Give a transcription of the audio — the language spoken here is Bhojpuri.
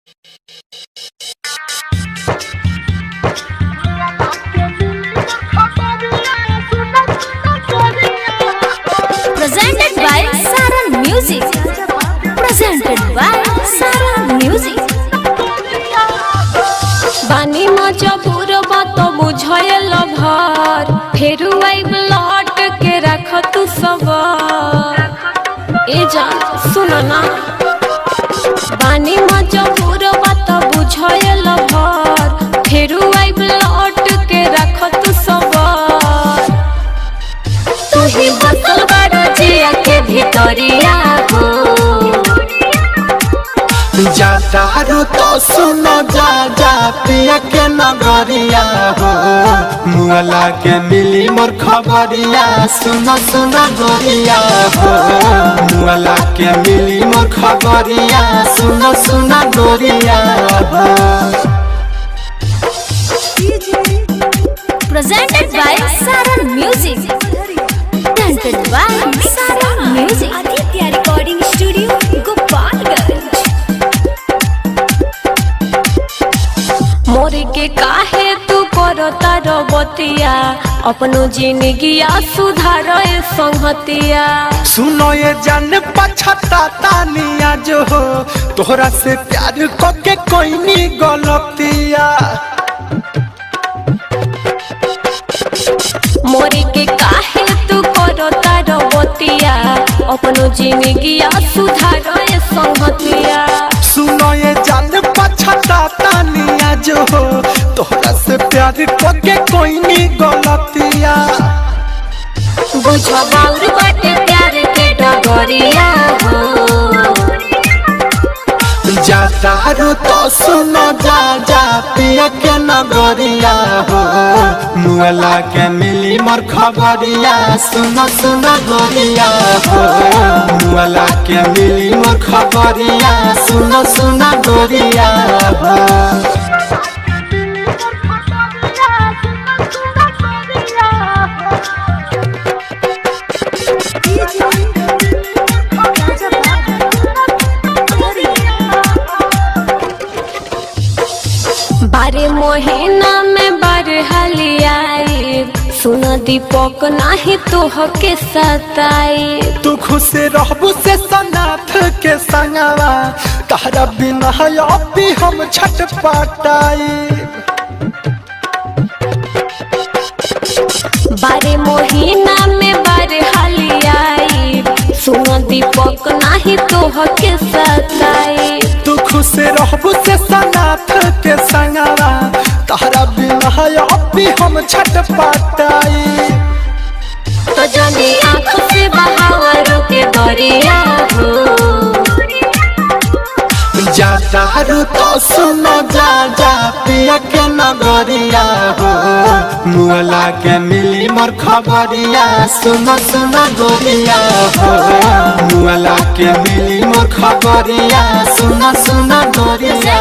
Presented by Saran Music. Presented by Saran Music. बानी मजबूर बात बुझल भर फेरू आइब लौट के रख तू सवार। ए जान सुन ना, बानी मजबूर बात बुझल भर फेरू आइब लौट के रख तू सवार। तू ही बसल बड़ जिया के भितरिया हो, जातारू तो सुनो जा जा पिया के नगरिया हो, मुअला के मिली मोर खबरिया सुनो सुनो गोरिया हो, मुअला के मिली मोर खबरिया सुनो सुनो गोरिया हो। Presented by Saran Music. Presented by Saran Music. Aditya Recording Studio, Gopalganj. मोरे के काहे तू करो तारो बतिया, अपनो जिंदगिया सुधार संगतिया। सुनो ये जान पछताता निया जो हो, तोहरा से प्यार करके कोई नी गलतिया। मोरे के काहे तू करो तारो बतिया, अपनो जिंदगिया सुधार संगतिया। सुनो ये जान पछताता निया जो हो, तोहरा से प्यार करके कोई नी गलतिया। बुझो बाउर बाटे प्यार के डगरिया हो, जातारू तो सुनो जा जा पिया के नगरिया हो, मुअला के मिली मोर खबरिया सुनो सुनो गोरिया हो, मुअला के मिली मोर खबरिया सुनो सुनो गोरिया हो। बारे महीना में बारे हलियाई, सुन दीपक नाही तोह के सताई। तू खुश रहबू से सनाथ के संगवा, तारा बिना अभी हम छटपटाई। बारे महीना में बारे हलियाई, सुन दीपक नाही तोह के सताई। तू खुश रहबू से सनाथ के संगवा, तारा बिना अभी हम छटपटाई। तो जनी आँख से बहावर के दरिया हो, जातारू तो सुनो जा जा पिया के नगरिया हो, मुअला के मिली मोर खबरिया सुनो सुनो गोरिया हो, मुअला के मिली मोर खबरिया सुनो सुनो गोरिया।